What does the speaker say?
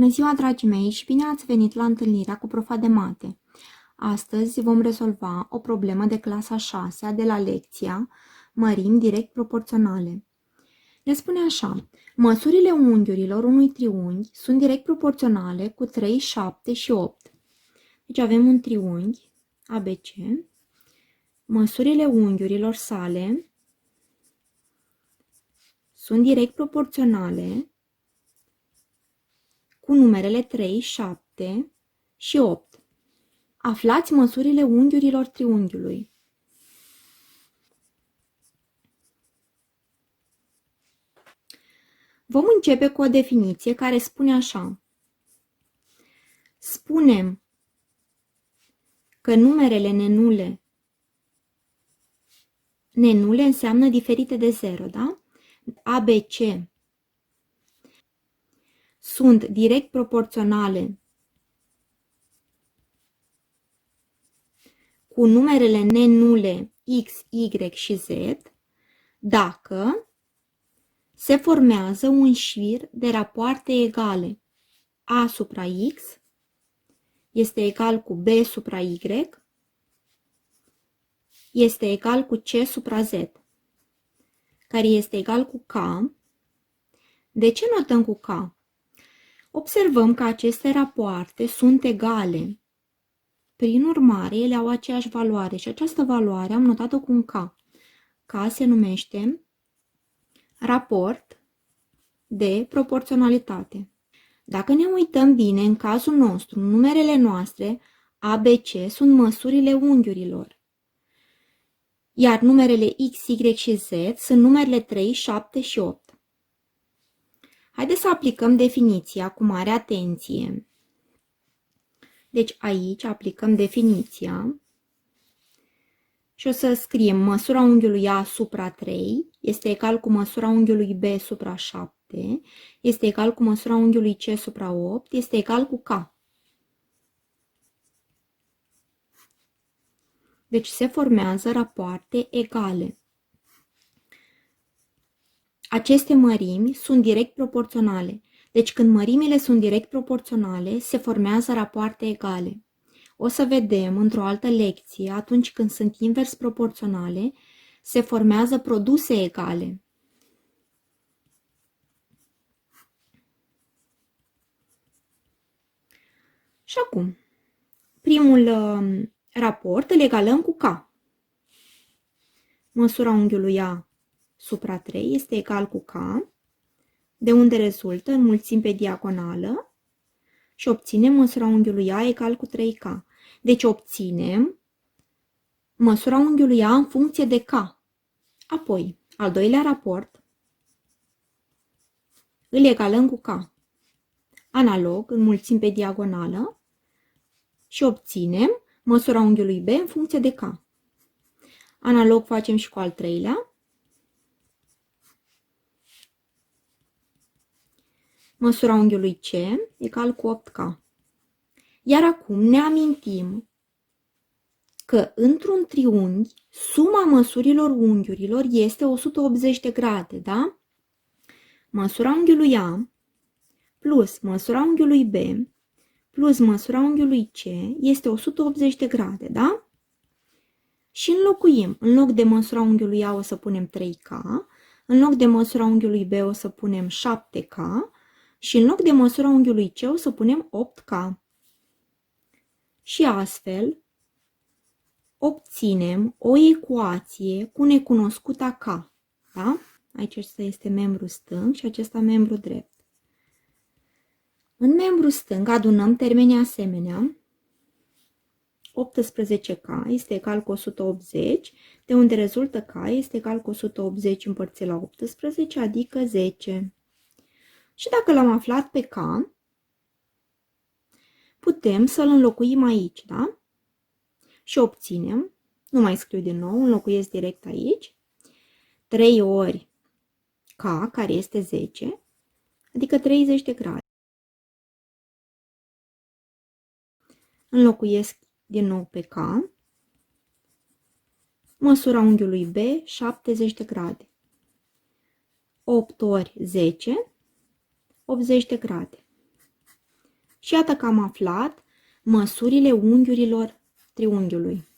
Bună ziua, dragii mei, și bine ați venit la întâlnirea cu profa de mate. Astăzi vom rezolva o problemă de clasa 6 de la lecția mărimi direct proporționale. Ne spune așa: măsurile unghiurilor unui triunghi sunt direct proporționale cu 3, 7 și 8. Deci avem un triunghi ABC. Măsurile unghiurilor sale sunt direct proporționale cu numerele 3, 7 și 8. Aflați măsurile unghiurilor triunghiului. Vom începe cu o definiție care spune așa: spunem că numerele nenule înseamnă diferite de 0, da? ABC sunt direct proporționale cu numerele nenule X, Y și Z dacă se formează un șir de rapoarte egale. A supra X este egal cu B supra Y este egal cu C supra Z, care este egal cu K. De ce notăm cu K? Observăm că aceste rapoarte sunt egale. Prin urmare, ele au aceeași valoare și această valoare am notat-o cu un K. K se numește raport de proporționalitate. Dacă ne uităm bine, în cazul nostru, numerele noastre ABC sunt măsurile unghiurilor, iar numerele X, Y și Z sunt numerele 3, 7 și 8. Haideți să aplicăm definiția cu mare atenție. Deci aici aplicăm definiția și o să scriem măsura unghiului A supra 3 este egal cu măsura unghiului B supra 7, este egal cu măsura unghiului C supra 8, este egal cu K. Deci se formează rapoarte egale. Aceste mărimi sunt direct proporționale. Deci când mărimile sunt direct proporționale, se formează rapoarte egale. O să vedem într-o altă lecție, atunci când sunt invers proporționale, se formează produse egale. Și acum, primul raport îl egalăm cu K. Măsura unghiului A supra 3 este egal cu K, de unde rezultă înmulțim pe diagonală și obținem măsura unghiului A egal cu 3K. Deci obținem măsura unghiului A în funcție de K. Apoi, al doilea raport îl egalăm cu K. Analog, înmulțim pe diagonală și obținem măsura unghiului B în funcție de K. Analog facem și cu al treilea. Măsura unghiului C egal cu 8K. Iar acum ne amintim că într-un triunghi suma măsurilor unghiurilor este 180 de grade, da? Măsura unghiului A plus măsura unghiului B plus măsura unghiului C este 180 de grade, da? Și înlocuim. În loc de măsura unghiului A o să punem 3K, în loc de măsura unghiului B o să punem 7K și în loc de măsura unghiului C o să punem 8K. Și astfel obținem o ecuație cu necunoscuta K. Da? Aici acesta este membru stâng și acesta membru drept. În membru stâng adunăm termenii asemenea. 18K este egal cu 180, de unde rezultă K este egal cu 180 împărțit la 18, adică 10. Și dacă l-am aflat pe K, putem să-l înlocuim aici, da? Și obținem, nu mai scriu din nou, înlocuiesc direct aici, 3 ori K, care este 10, adică 30 de grade. Înlocuiesc din nou pe K, măsura unghiului B, 70 de grade. 8 ori 10, 80 de grade. Și iată că am aflat măsurile unghiurilor triunghiului.